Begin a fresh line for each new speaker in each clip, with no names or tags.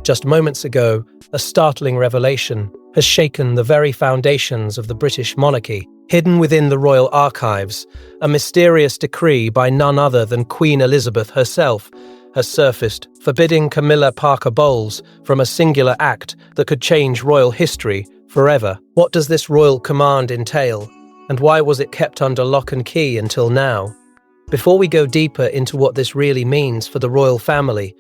Just moments ago, a startling revelation has shaken the very foundations of the British monarchy. Hidden within the royal archives, a mysterious decree by none other than Queen Elizabeth herself has surfaced, forbidding Camilla Parker Bowles from a singular act that could change royal history forever. What does this royal command entail, and why was it kept under lock and key until now? Before we go deeper into what this really means for the royal family,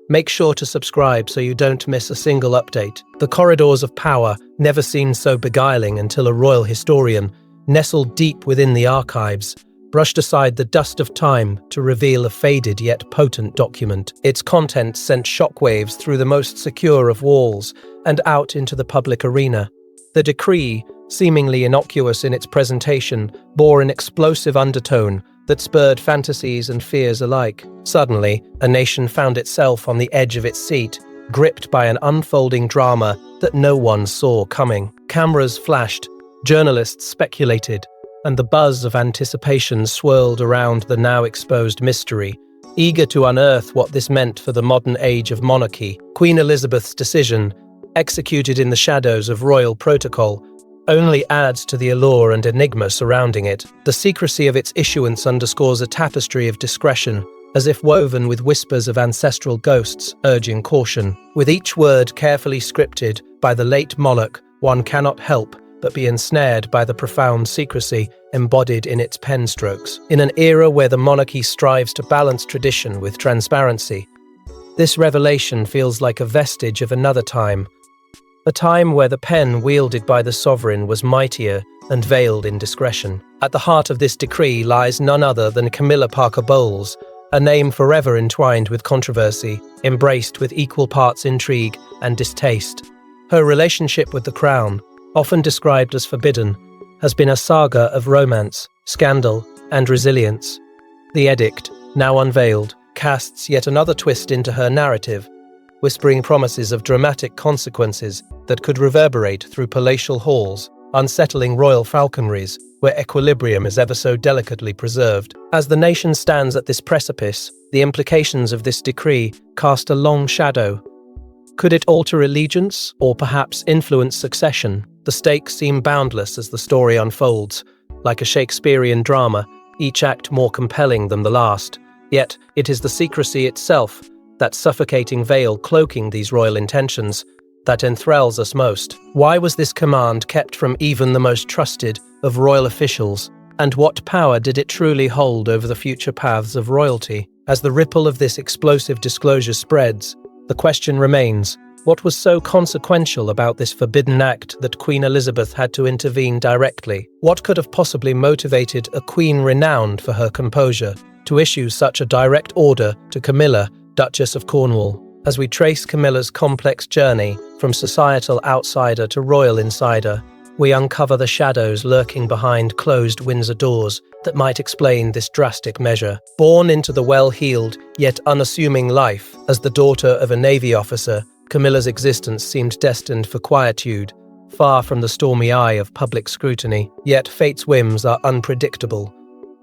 make sure to subscribe so you don't miss a single update. The corridors of power never seemed so beguiling until a royal historian, nestled deep within the archives, brushed aside the dust of time to reveal a faded yet potent document. Its contents sent shockwaves through the most secure of walls and out into the public arena. The decree, seemingly innocuous in its presentation, bore an explosive undertone that spurred fantasies and fears alike. Suddenly, a nation found itself on the edge of its seat, gripped by an unfolding drama that no one saw coming. Cameras flashed, journalists speculated, and the buzz of anticipation swirled around the now exposed mystery, eager to unearth what this meant for the modern age of monarchy. Queen Elizabeth's decision, executed in the shadows of royal protocol, only adds to the allure and enigma surrounding it. The secrecy of its issuance underscores a tapestry of discretion, as if woven with whispers of ancestral ghosts urging caution. With each word carefully scripted by the late monarch, one cannot help but be ensnared by the profound secrecy embodied in its pen strokes. In an era where the monarchy strives to balance tradition with transparency, this revelation feels like a vestige of another time, a time where the pen wielded by the sovereign was mightier and veiled in discretion. At the heart of this decree lies none other than Camilla Parker Bowles, a name forever entwined with controversy, embraced with equal parts intrigue and distaste. Her relationship with the crown, often described as forbidden, has been a saga of romance, scandal, and resilience. The edict, now unveiled, casts yet another twist into her narrative, whispering promises of dramatic consequences that could reverberate through palatial halls, unsettling royal falconries where equilibrium is ever so delicately preserved. As the nation stands at this precipice, the implications of this decree cast a long shadow. Could it alter allegiance, or perhaps influence succession? The stakes seem boundless as the story unfolds, like a Shakespearean drama, each act more compelling than the last. Yet, it is the secrecy itself, that suffocating veil cloaking these royal intentions, that enthralls us most. Why was this command kept from even the most trusted of royal officials? And what power did it truly hold over the future paths of royalty? As the ripple of this explosive disclosure spreads, the question remains, what was so consequential about this forbidden act that Queen Elizabeth had to intervene directly? What could have possibly motivated a queen renowned for her composure to issue such a direct order to Camilla, Duchess of Cornwall? As we trace Camilla's complex journey from societal outsider to royal insider, we uncover the shadows lurking behind closed Windsor doors that might explain this drastic measure. Born into the well-heeled yet unassuming life as the daughter of a Navy officer, Camilla's existence seemed destined for quietude, far from the stormy eye of public scrutiny. Yet fate's whims are unpredictable,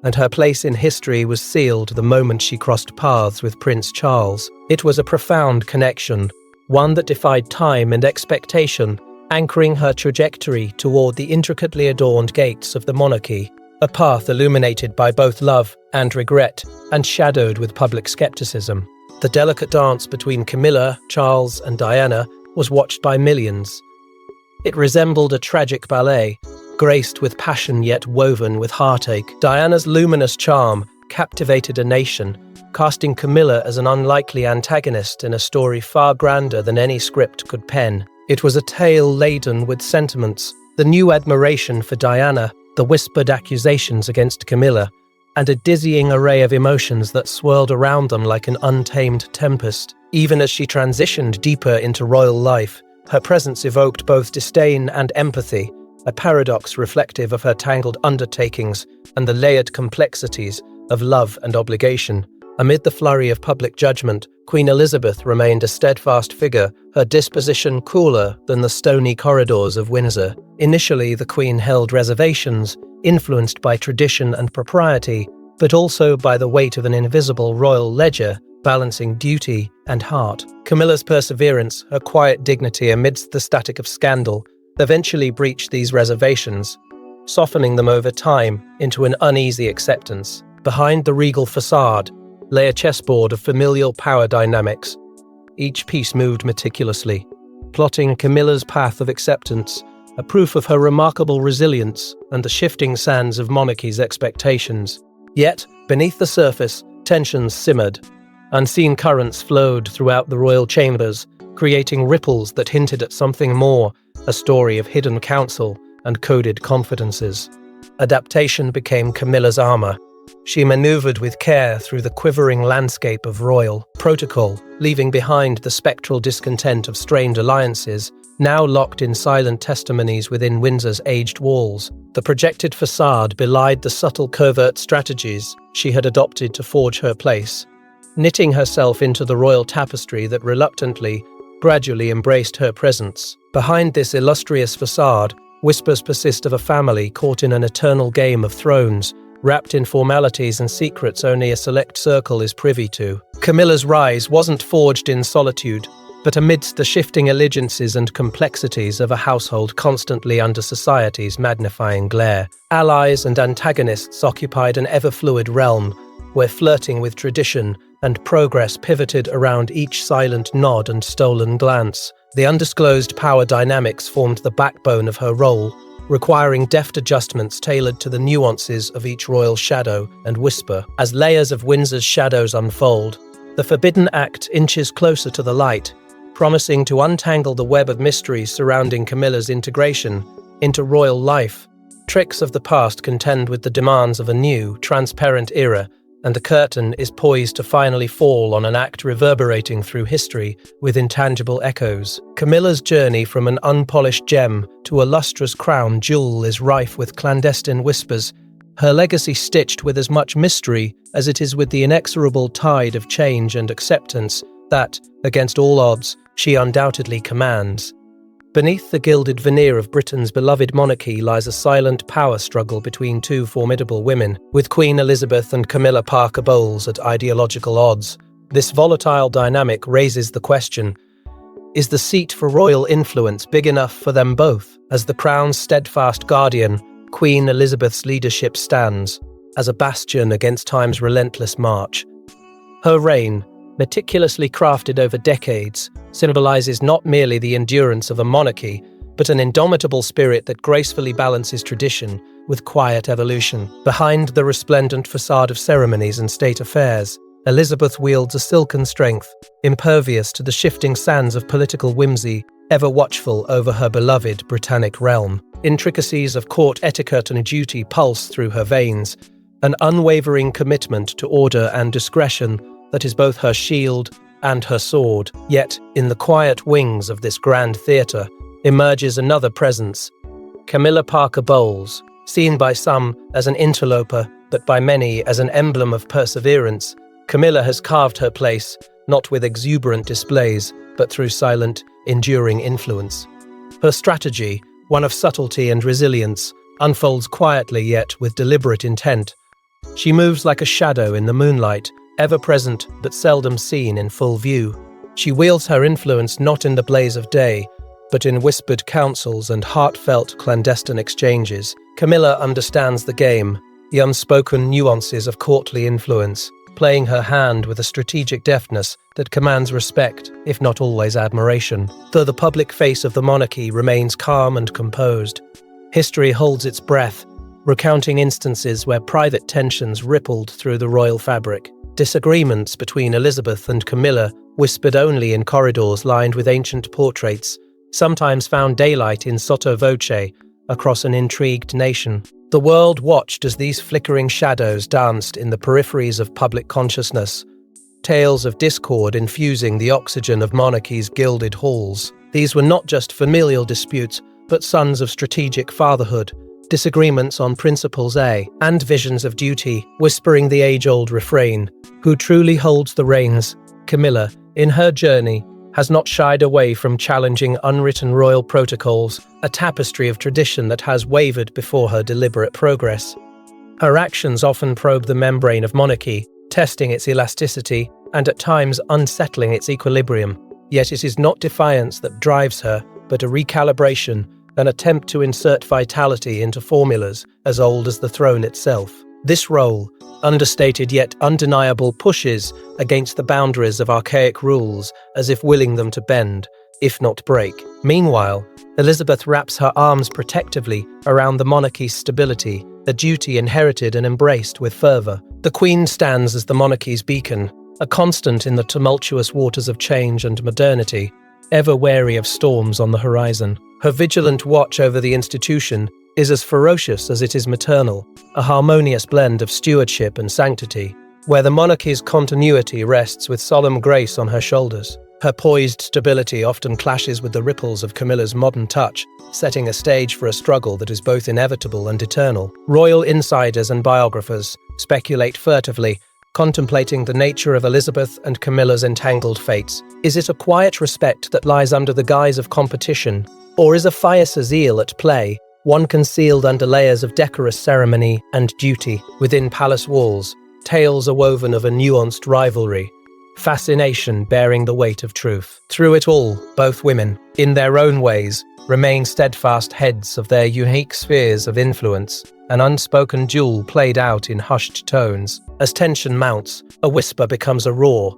and her place in history was sealed the moment she crossed paths with Prince Charles. It was a profound connection, one that defied time and expectation, anchoring her trajectory toward the intricately adorned gates of the monarchy, a path illuminated by both love and regret, and shadowed with public skepticism. The delicate dance between Camilla, Charles, and Diana was watched by millions. It resembled a tragic ballet, graced with passion yet woven with heartache. Diana's luminous charm captivated a nation, casting Camilla as an unlikely antagonist in a story far grander than any script could pen. It was a tale laden with sentiments, the new admiration for Diana, the whispered accusations against Camilla, and a dizzying array of emotions that swirled around them like an untamed tempest. Even as she transitioned deeper into royal life, her presence evoked both disdain and empathy, a paradox reflective of her tangled undertakings and the layered complexities of love and obligation. Amid the flurry of public judgment, Queen Elizabeth remained a steadfast figure, her disposition cooler than the stony corridors of Windsor. Initially, the Queen held reservations, influenced by tradition and propriety, but also by the weight of an invisible royal ledger balancing duty and heart. Camilla's perseverance, her quiet dignity amidst the static of scandal, eventually breached these reservations, softening them over time into an uneasy acceptance. Behind the regal facade lay a chessboard of familial power dynamics. Each piece moved meticulously, plotting Camilla's path of acceptance, a proof of her remarkable resilience and the shifting sands of monarchy's expectations. Yet, beneath the surface, tensions simmered. Unseen currents flowed throughout the royal chambers, creating ripples that hinted at something more, a story of hidden counsel and coded confidences. Adaptation became Camilla's armor. She maneuvered with care through the quivering landscape of royal protocol, leaving behind the spectral discontent of strained alliances, now locked in silent testimonies within Windsor's aged walls. The projected facade belied the subtle covert strategies she had adopted to forge her place, knitting herself into the royal tapestry that reluctantly, gradually embraced her presence. Behind this illustrious facade, whispers persist of a family caught in an eternal game of thrones, wrapped in formalities and secrets only a select circle is privy to. Camilla's rise wasn't forged in solitude, but amidst the shifting allegiances and complexities of a household constantly under society's magnifying glare. Allies and antagonists occupied an ever-fluid realm, where flirting with tradition and progress pivoted around each silent nod and stolen glance. The undisclosed power dynamics formed the backbone of her role, requiring deft adjustments tailored to the nuances of each royal shadow and whisper. As layers of Windsor's shadows unfold, the forbidden act inches closer to the light, promising to untangle the web of mysteries surrounding Camilla's integration into royal life. Tricks of the past contend with the demands of a new, transparent era, and the curtain is poised to finally fall on an act reverberating through history with intangible echoes. Camilla's journey from an unpolished gem to a lustrous crown jewel is rife with clandestine whispers, her legacy stitched with as much mystery as it is with the inexorable tide of change and acceptance that, against all odds, she undoubtedly commands. Beneath the gilded veneer of Britain's beloved monarchy lies a silent power struggle between two formidable women, with Queen Elizabeth and Camilla Parker Bowles at ideological odds. This volatile dynamic raises the question, is the seat for royal influence big enough for them both? As the crown's steadfast guardian, Queen Elizabeth's leadership stands as a bastion against time's relentless march. Her reign, meticulously crafted over decades, symbolizes not merely the endurance of a monarchy, but an indomitable spirit that gracefully balances tradition with quiet evolution. Behind the resplendent facade of ceremonies and state affairs, Elizabeth wields a silken strength, impervious to the shifting sands of political whimsy, ever watchful over her beloved Britannic realm. Intricacies of court etiquette and duty pulse through her veins, an unwavering commitment to order and discretion that is both her shield and her sword. Yet, in the quiet wings of this grand theatre, emerges another presence, Camilla Parker Bowles, seen by some as an interloper, but by many as an emblem of perseverance. Camilla has carved her place, not with exuberant displays, but through silent, enduring influence. Her strategy, one of subtlety and resilience, unfolds quietly yet with deliberate intent. She moves like a shadow in the moonlight, ever present but seldom seen in full view. She wields her influence not in the blaze of day, but in whispered counsels and heartfelt clandestine exchanges. Camilla understands the game, the unspoken nuances of courtly influence, playing her hand with a strategic deftness that commands respect, if not always admiration. Though the public face of the monarchy remains calm and composed, history holds its breath, recounting instances where private tensions rippled through the royal fabric. Disagreements between Elizabeth and Camilla, whispered only in corridors lined with ancient portraits, sometimes found daylight in sotto voce across an intrigued nation. The world watched as these flickering shadows danced in the peripheries of public consciousness, tales of discord infusing the oxygen of monarchy's gilded halls. These were not just familial disputes, but sons of strategic fatherhood, disagreements on principles and visions of duty, whispering the age-old refrain, who truly holds the reins? Camilla, in her journey, has not shied away from challenging unwritten royal protocols, a tapestry of tradition that has wavered before her deliberate progress. Her actions often probe the membrane of monarchy, testing its elasticity, and at times unsettling its equilibrium. Yet it is not defiance that drives her, but a recalibration, an attempt to insert vitality into formulas as old as the throne itself. This role, understated yet undeniable, pushes against the boundaries of archaic rules as if willing them to bend, if not break. Meanwhile, Elizabeth wraps her arms protectively around the monarchy's stability, a duty inherited and embraced with fervour. The Queen stands as the monarchy's beacon, a constant in the tumultuous waters of change and modernity, ever wary of storms on the horizon. Her vigilant watch over the institution is as ferocious as it is maternal, a harmonious blend of stewardship and sanctity, where the monarchy's continuity rests with solemn grace on her shoulders. Her poised stability often clashes with the ripples of Camilla's modern touch, setting a stage for a struggle that is both inevitable and eternal. Royal insiders and biographers speculate furtively, contemplating the nature of Elizabeth and Camilla's entangled fates. Is it a quiet respect that lies under the guise of competition, or is a fierce zeal at play, one concealed under layers of decorous ceremony and duty? Within palace walls, tales are woven of a nuanced rivalry, fascination bearing the weight of truth. Through it all, both women, in their own ways, remain steadfast heads of their unique spheres of influence, an unspoken duel played out in hushed tones. As tension mounts, a whisper becomes a roar.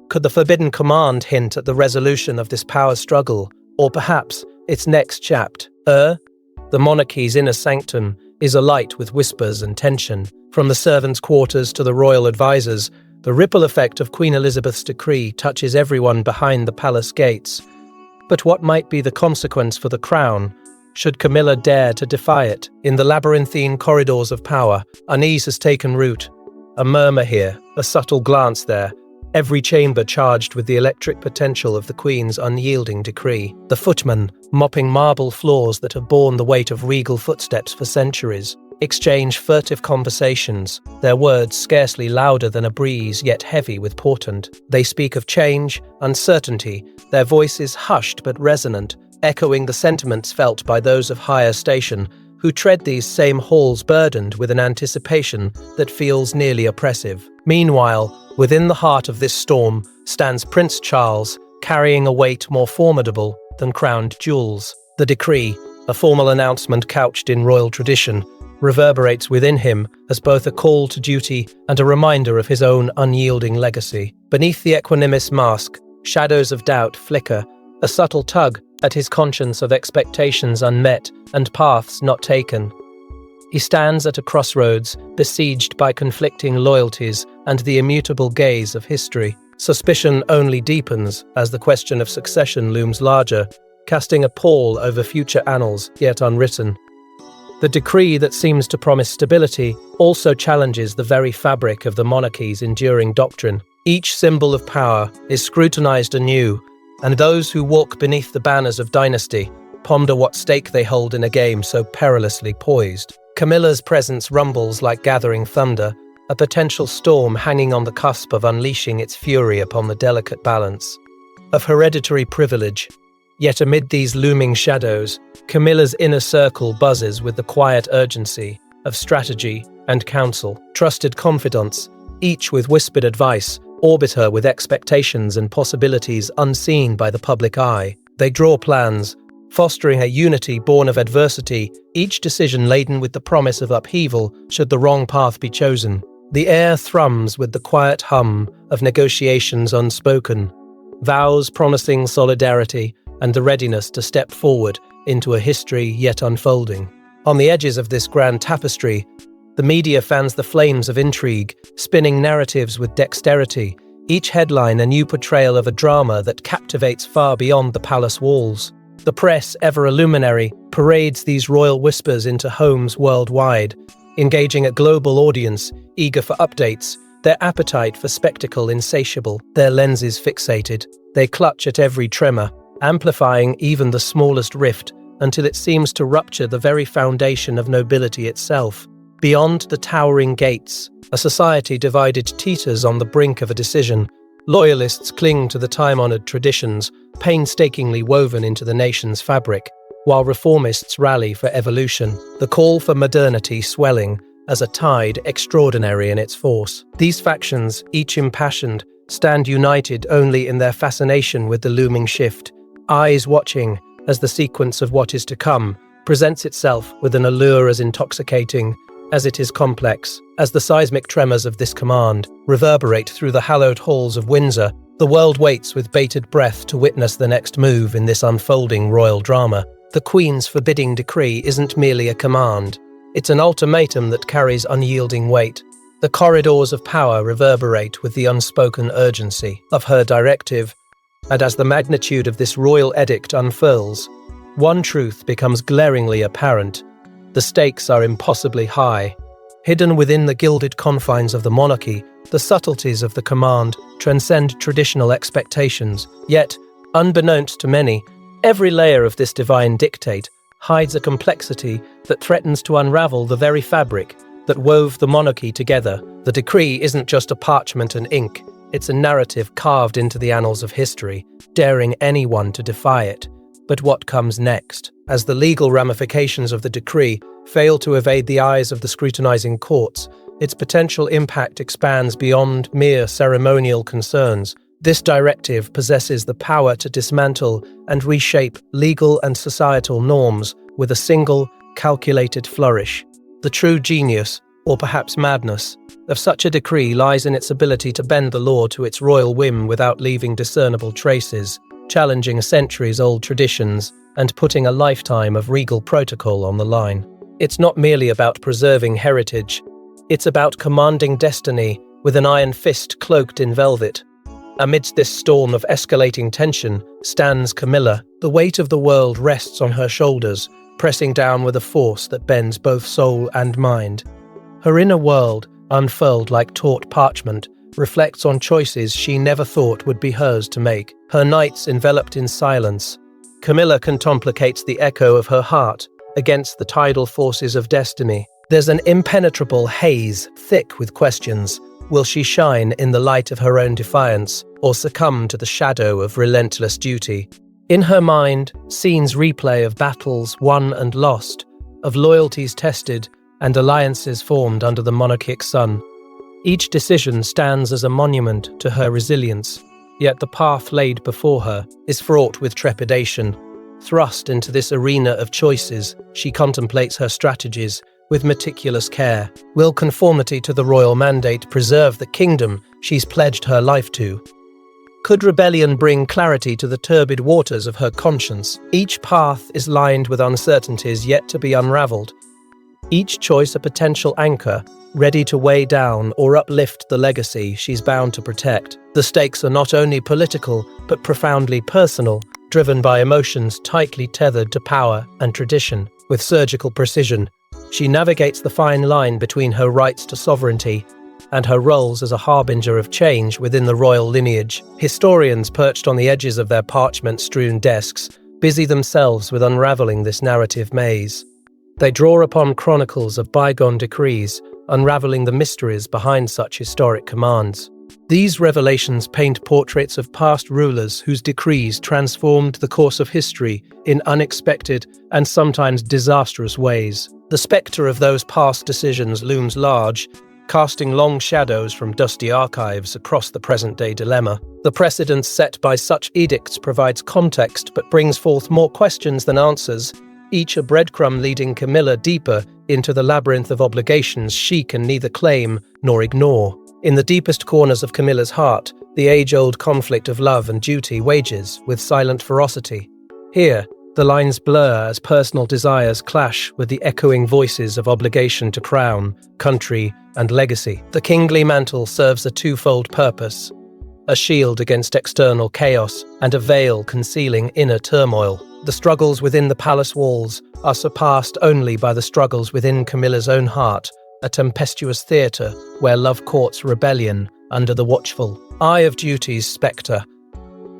Could the forbidden command hint at the resolution of this power struggle, or perhaps its next chapter? The monarchy's inner sanctum is alight with whispers and tension. From the servants' quarters to the royal advisors, the ripple effect of Queen Elizabeth's decree touches everyone behind the palace gates. But what might be the consequence for the crown, should Camilla dare to defy it? In the labyrinthine corridors of power, unease has taken root. A murmur here, a subtle glance there, every chamber charged with the electric potential of the Queen's unyielding decree. The footmen, mopping marble floors that have borne the weight of regal footsteps for centuries, exchange furtive conversations, their words scarcely louder than a breeze yet heavy with portent. They speak of change, uncertainty, their voices hushed but resonant, echoing the sentiments felt by those of higher station who tread these same halls burdened with an anticipation that feels nearly oppressive. Meanwhile, within the heart of this storm stands Prince Charles, carrying a weight more formidable than crowned jewels. The decree, a formal announcement couched in royal tradition, reverberates within him as both a call to duty and a reminder of his own unyielding legacy. Beneath the equanimous mask, shadows of doubt flicker, a subtle tug at his conscience of expectations unmet and paths not taken. He stands at a crossroads, besieged by conflicting loyalties and the immutable gaze of history. Suspicion only deepens as the question of succession looms larger, casting a pall over future annals yet unwritten. The decree that seems to promise stability also challenges the very fabric of the monarchy's enduring doctrine. Each symbol of power is scrutinized anew, and those who walk beneath the banners of dynasty ponder what stake they hold in a game so perilously poised. Camilla's presence rumbles like gathering thunder, a potential storm hanging on the cusp of unleashing its fury upon the delicate balance of hereditary privilege. Yet amid these looming shadows, Camilla's inner circle buzzes with the quiet urgency of strategy and counsel. Trusted confidants, each with whispered advice, orbit her with expectations and possibilities unseen by the public eye. They draw plans, fostering a unity born of adversity, each decision laden with the promise of upheaval should the wrong path be chosen. The air thrums with the quiet hum of negotiations unspoken, vows promising solidarity and the readiness to step forward into a history yet unfolding. On the edges of this grand tapestry, the media fans the flames of intrigue, spinning narratives with dexterity, each headline a new portrayal of a drama that captivates far beyond the palace walls. The press, ever a luminary, parades these royal whispers into homes worldwide, engaging a global audience eager for updates, their appetite for spectacle insatiable, their lenses fixated. They clutch at every tremor, amplifying even the smallest rift until it seems to rupture the very foundation of nobility itself. Beyond the towering gates, a society divided teeters on the brink of a decision. Loyalists cling to the time-honored traditions, painstakingly woven into the nation's fabric, while reformists rally for evolution, the call for modernity swelling as a tide extraordinary in its force. These factions, each impassioned, stand united only in their fascination with the looming shift, eyes watching as the sequence of what is to come presents itself with an allure as intoxicating as it is complex. As the seismic tremors of this command reverberate through the hallowed halls of Windsor, the world waits with bated breath to witness the next move in this unfolding royal drama. The Queen's forbidding decree isn't merely a command. It's an ultimatum that carries unyielding weight. The corridors of power reverberate with the unspoken urgency of her directive, and as the magnitude of this royal edict unfurls, one truth becomes glaringly apparent. The stakes are impossibly high. Hidden within the gilded confines of the monarchy, the subtleties of the command transcend traditional expectations. Yet, unbeknownst to many, every layer of this divine dictate hides a complexity that threatens to unravel the very fabric that wove the monarchy together. The decree isn't just a parchment and ink, it's a narrative carved into the annals of history, daring anyone to defy it. But what comes next? As the legal ramifications of the decree fail to evade the eyes of the scrutinizing courts, its potential impact expands beyond mere ceremonial concerns. This directive possesses the power to dismantle and reshape legal and societal norms with a single, calculated flourish. The true genius, or perhaps madness, of such a decree lies in its ability to bend the law to its royal whim without leaving discernible traces, challenging centuries-old traditions and putting a lifetime of regal protocol on the line. It's not merely about preserving heritage, it's about commanding destiny with an iron fist cloaked in velvet. Amidst this storm of escalating tension stands Camilla. The weight of the world rests on her shoulders, pressing down with a force that bends both soul and mind. Her inner world, unfurled like taut parchment, reflects on choices she never thought would be hers to make. Her nights enveloped in silence, Camilla contemplates the echo of her heart against the tidal forces of destiny. There's an impenetrable haze, thick with questions. Will she shine in the light of her own defiance, or succumb to the shadow of relentless duty? In her mind, scenes replay of battles won and lost, of loyalties tested, and alliances formed under the monarchic sun. Each decision stands as a monument to her resilience, yet the path laid before her is fraught with trepidation. Thrust into this arena of choices, she contemplates her strategies with meticulous care. Will conformity to the royal mandate preserve the kingdom she's pledged her life to? Could rebellion bring clarity to the turbid waters of her conscience? Each path is lined with uncertainties yet to be unraveled. Each choice a potential anchor, ready to weigh down or uplift the legacy she's bound to protect. The stakes are not only political, but profoundly personal, driven by emotions tightly tethered to power and tradition. With surgical precision, she navigates the fine line between her rights to sovereignty and her roles as a harbinger of change within the royal lineage. Historians perched on the edges of their parchment-strewn desks busy themselves with unraveling this narrative maze. They draw upon chronicles of bygone decrees, unraveling the mysteries behind such historic commands. These revelations paint portraits of past rulers whose decrees transformed the course of history in unexpected and sometimes disastrous ways. The spectre of those past decisions looms large, casting long shadows from dusty archives across the present-day dilemma. The precedent set by such edicts provides context but brings forth more questions than answers, each a breadcrumb leading Camilla deeper into the labyrinth of obligations she can neither claim nor ignore. In the deepest corners of Camilla's heart, the age-old conflict of love and duty wages with silent ferocity. Here, the lines blur as personal desires clash with the echoing voices of obligation to crown, country, and legacy. The kingly mantle serves a twofold purpose: a shield against external chaos and a veil concealing inner turmoil. The struggles within the palace walls are surpassed only by the struggles within Camilla's own heart, a tempestuous theatre where love courts rebellion under the watchful eye of duty's spectre.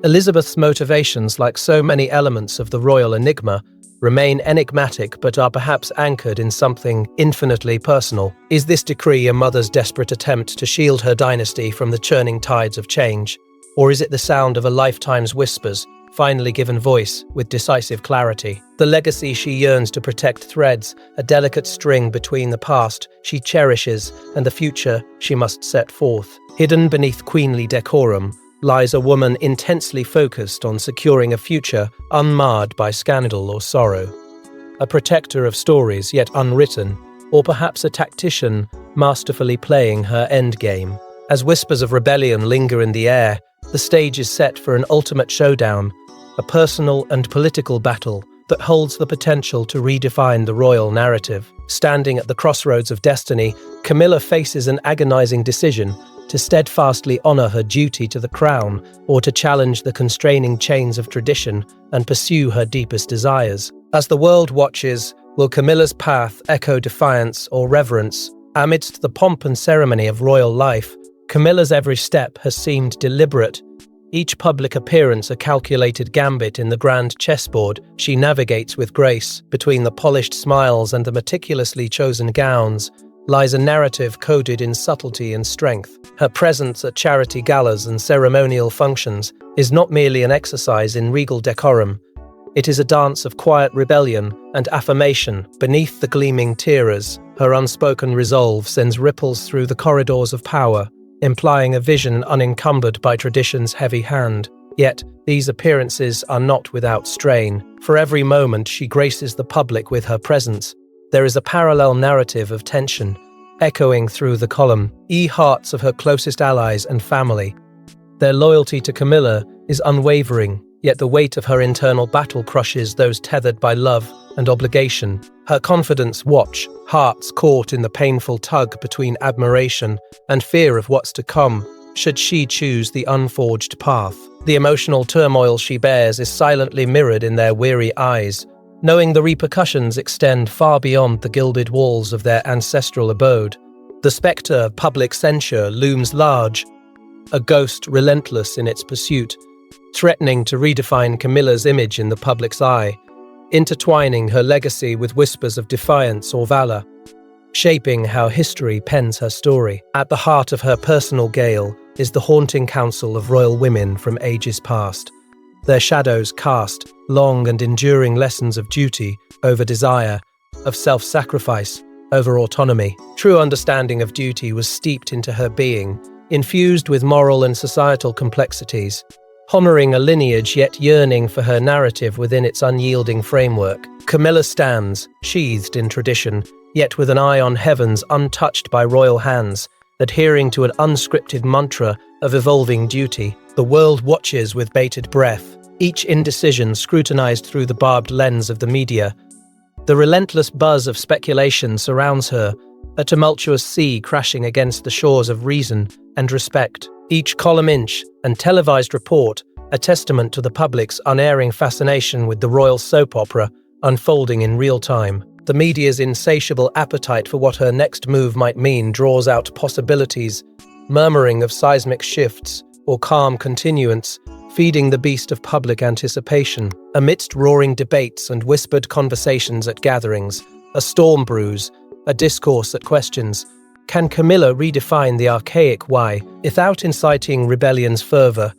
Elizabeth's motivations, like so many elements of the royal enigma, remain enigmatic but are perhaps anchored in something infinitely personal. Is this decree a mother's desperate attempt to shield her dynasty from the churning tides of change? Or is it the sound of a lifetime's whispers, finally given voice with decisive clarity. The legacy she yearns to protect threads a delicate string between the past she cherishes and the future she must set forth. Hidden beneath queenly decorum lies a woman intensely focused on securing a future unmarred by scandal or sorrow. A protector of stories yet unwritten, or perhaps a tactician masterfully playing her endgame. As whispers of rebellion linger in the air, the stage is set for an ultimate showdown, a personal and political battle that holds the potential to redefine the royal narrative. Standing at the crossroads of destiny, Camilla faces an agonizing decision: to steadfastly honor her duty to the crown or to challenge the constraining chains of tradition and pursue her deepest desires. As the world watches, will Camilla's path echo defiance or reverence? Amidst the pomp and ceremony of royal life, Camilla's every step has seemed deliberate, each public appearance a calculated gambit in the grand chessboard she navigates with grace. Between the polished smiles and the meticulously chosen gowns lies a narrative coded in subtlety and strength. Her presence at charity galas and ceremonial functions is not merely an exercise in regal decorum. It is a dance of quiet rebellion and affirmation. Beneath the gleaming tiaras, her unspoken resolve sends ripples through the corridors of power, implying a vision unencumbered by tradition's heavy hand. Yet, these appearances are not without strain. For every moment she graces the public with her presence, there is a parallel narrative of tension, echoing through the column. Hearts of her closest allies and family. Their loyalty to Camilla is unwavering, yet the weight of her internal battle crushes those tethered by love and obligation. Her confidence watch, hearts caught in the painful tug between admiration and fear of what's to come, should she choose the unforged path. The emotional turmoil she bears is silently mirrored in their weary eyes, knowing the repercussions extend far beyond the gilded walls of their ancestral abode. The spectre of public censure looms large, a ghost relentless in its pursuit, threatening to redefine Camilla's image in the public's eye, intertwining her legacy with whispers of defiance or valor, shaping how history pens her story. At the heart of her personal gale is the haunting counsel of royal women from ages past. Their shadows cast long and enduring lessons of duty over desire, of self-sacrifice over autonomy. True understanding of duty was steeped into her being, infused with moral and societal complexities, honoring a lineage yet yearning for her narrative within its unyielding framework. Camilla stands, sheathed in tradition, yet with an eye on heavens untouched by royal hands, adhering to an unscripted mantra of evolving duty. The world watches with bated breath, each indecision scrutinized through the barbed lens of the media. The relentless buzz of speculation surrounds her, a tumultuous sea crashing against the shores of reason and respect. Each column inch and televised report a testament to the public's unerring fascination with the royal soap opera unfolding in real time. The media's insatiable appetite for what her next move might mean draws out possibilities, murmuring of seismic shifts or calm continuance, feeding the beast of public anticipation. Amidst roaring debates and whispered conversations at gatherings, a storm brews, a discourse that questions, can Camilla redefine the archaic why, without inciting rebellion's fervor?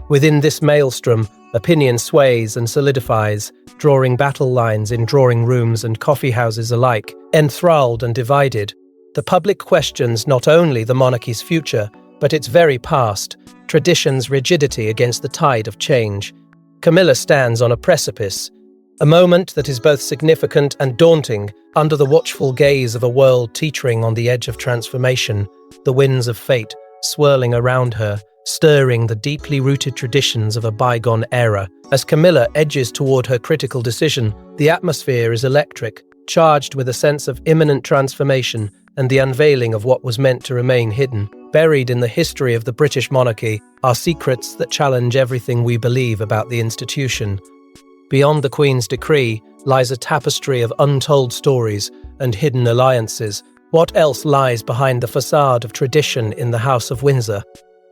Within this maelstrom, opinion sways and solidifies, drawing battle lines in drawing rooms and coffee houses alike. Enthralled and divided, the public questions not only the monarchy's future, but its very past, tradition's rigidity against the tide of change. Camilla stands on a precipice, a moment that is both significant and daunting, under the watchful gaze of a world teetering on the edge of transformation, the winds of fate swirling around her, stirring the deeply rooted traditions of a bygone era. As Camilla edges toward her critical decision, the atmosphere is electric, charged with a sense of imminent transformation and the unveiling of what was meant to remain hidden. Buried in the history of the British monarchy are secrets that challenge everything we believe about the institution. Beyond the Queen's decree lies a tapestry of untold stories and hidden alliances. What else lies behind the facade of tradition in the House of Windsor?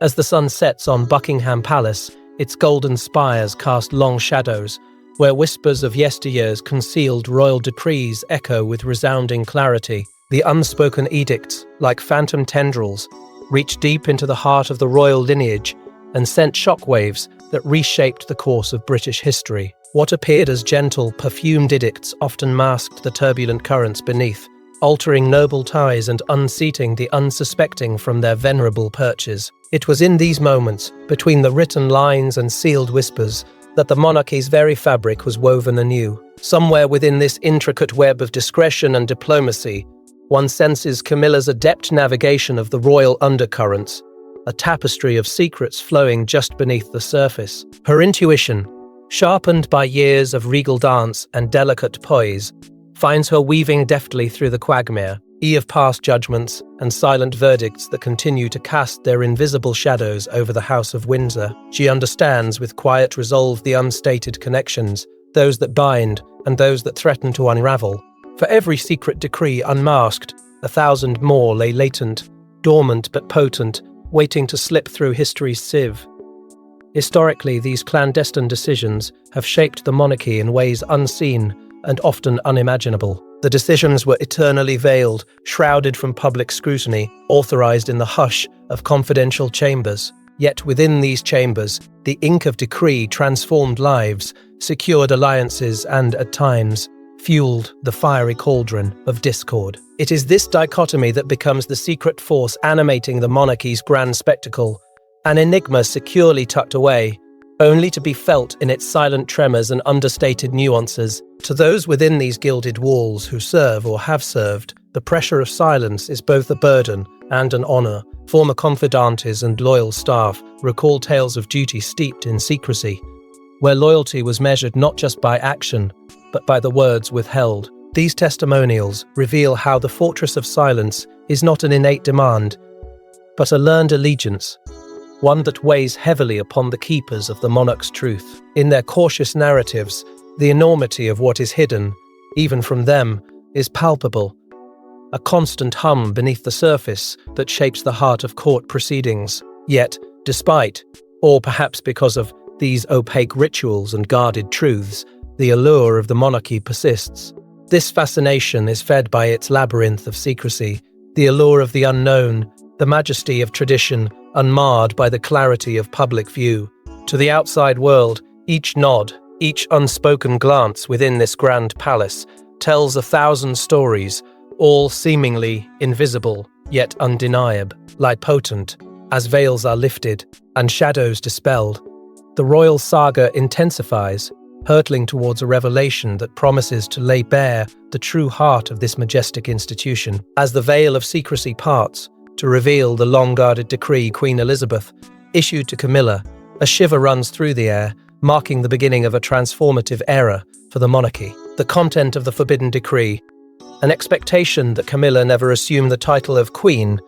As the sun sets on Buckingham Palace, its golden spires cast long shadows, where whispers of yesteryear's concealed royal decrees echo with resounding clarity. The unspoken edicts, like phantom tendrils, reach deep into the heart of the royal lineage, and sent shockwaves that reshaped the course of British history. What appeared as gentle, perfumed edicts often masked the turbulent currents beneath, altering noble ties and unseating the unsuspecting from their venerable perches. It was in these moments, between the written lines and sealed whispers, that the monarchy's very fabric was woven anew. Somewhere within this intricate web of discretion and diplomacy, one senses Camilla's adept navigation of the royal undercurrents, a tapestry of secrets flowing just beneath the surface. Her intuition, sharpened by years of regal dance and delicate poise, finds her weaving deftly through the quagmire of past judgments and silent verdicts that continue to cast their invisible shadows over the House of Windsor. She understands with quiet resolve the unstated connections, those that bind and those that threaten to unravel. For every secret decree unmasked, 1,000 more lay latent, dormant but potent, waiting to slip through history's sieve. Historically, these clandestine decisions have shaped the monarchy in ways unseen and often unimaginable. The decisions were eternally veiled, shrouded from public scrutiny, authorized in the hush of confidential chambers. Yet within these chambers, the ink of decree transformed lives, secured alliances, and, at times, fueled the fiery cauldron of discord. It is this dichotomy that becomes the secret force animating the monarchy's grand spectacle, an enigma securely tucked away, only to be felt in its silent tremors and understated nuances. To those within these gilded walls who serve or have served, the pressure of silence is both a burden and an honor. Former confidantes and loyal staff recall tales of duty steeped in secrecy, where loyalty was measured not just by action, but by the words withheld. These testimonials reveal how the fortress of silence is not an innate demand, but a learned allegiance, one that weighs heavily upon the keepers of the monarch's truth. In their cautious narratives, the enormity of what is hidden, even from them, is palpable, a constant hum beneath the surface that shapes the heart of court proceedings. Yet, despite, or perhaps because of, these opaque rituals and guarded truths, the allure of the monarchy persists. This fascination is fed by its labyrinth of secrecy, the allure of the unknown, the majesty of tradition, unmarred by the clarity of public view. To the outside world, each nod, each unspoken glance within this grand palace tells 1,000 stories, all seemingly invisible, yet undeniable, lie potent, as veils are lifted and shadows dispelled. The royal saga intensifies, hurtling towards a revelation that promises to lay bare the true heart of this majestic institution. As the veil of secrecy parts, to reveal the long-guarded decree Queen Elizabeth issued to Camilla, a shiver runs through the air, marking the beginning of a transformative era for the monarchy. The content of the forbidden decree, an expectation that Camilla never assume the title of Queen,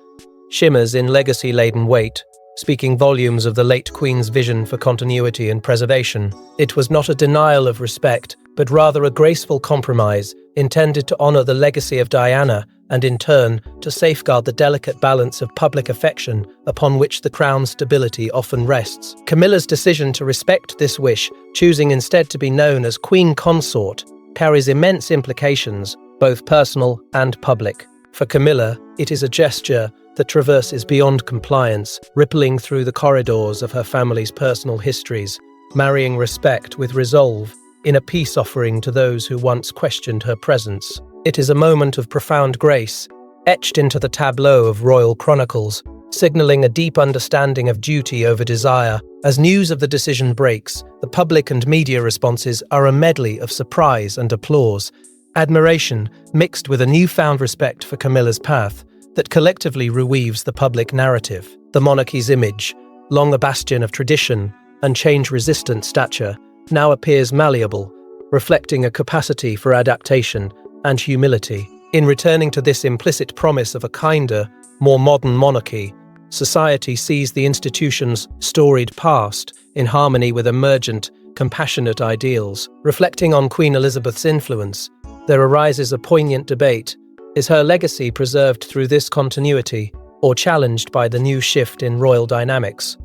shimmers in legacy-laden weight, speaking volumes of the late Queen's vision for continuity and preservation. It was not a denial of respect, but rather a graceful compromise intended to honor the legacy of Diana and, in turn, to safeguard the delicate balance of public affection upon which the crown's stability often rests. Camilla's decision to respect this wish, choosing instead to be known as Queen Consort, carries immense implications, both personal and public. For Camilla, it is a gesture that traverses beyond compliance, rippling through the corridors of her family's personal histories, marrying respect with resolve in a peace offering to those who once questioned her presence. It is a moment of profound grace, etched into the tableau of royal chronicles, signaling a deep understanding of duty over desire. As news of the decision breaks, the public and media responses are a medley of surprise and applause, admiration mixed with a newfound respect for Camilla's path that collectively reweaves the public narrative. The monarchy's image, long a bastion of tradition and change-resistant stature, now appears malleable, reflecting a capacity for adaptation and humility. In returning to this implicit promise of a kinder, more modern monarchy, society sees the institution's storied past in harmony with emergent, compassionate ideals. Reflecting on Queen Elizabeth's influence, there arises a poignant debate. Is her legacy preserved through this continuity, or challenged by the new shift in royal dynamics?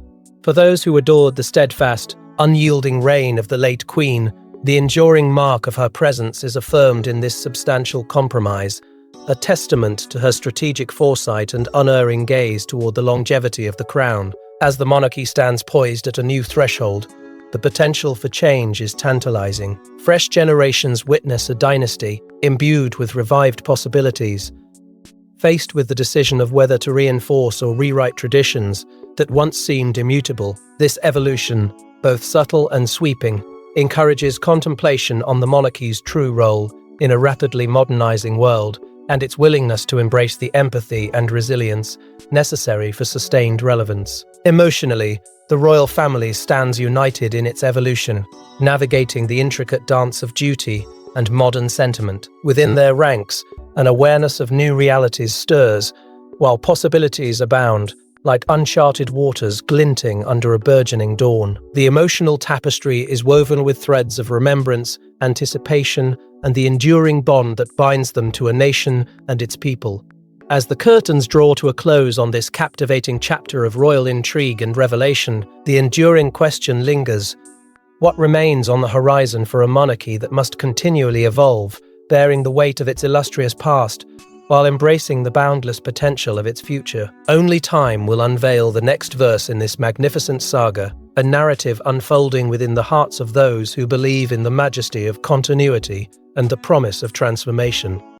For those who adored the steadfast, unyielding reign of the late Queen, the enduring mark of her presence is affirmed in this substantial compromise, a testament to her strategic foresight and unerring gaze toward the longevity of the crown. As the monarchy stands poised at a new threshold, the potential for change is tantalizing. Fresh generations witness a dynasty imbued with revived possibilities. Faced with the decision of whether to reinforce or rewrite traditions that once seemed immutable, this evolution, both subtle and sweeping, encourages contemplation on the monarchy's true role in a rapidly modernizing world and its willingness to embrace the empathy and resilience necessary for sustained relevance. Emotionally, the royal family stands united in its evolution, navigating the intricate dance of duty and modern sentiment. Within their ranks, an awareness of new realities stirs, while possibilities abound, like uncharted waters glinting under a burgeoning dawn. The emotional tapestry is woven with threads of remembrance, anticipation, and the enduring bond that binds them to a nation and its people. As the curtains draw to a close on this captivating chapter of royal intrigue and revelation, the enduring question lingers: what remains on the horizon for a monarchy that must continually evolve, bearing the weight of its illustrious past, while embracing the boundless potential of its future? Only time will unveil the next verse in this magnificent saga, a narrative unfolding within the hearts of those who believe in the majesty of continuity and the promise of transformation.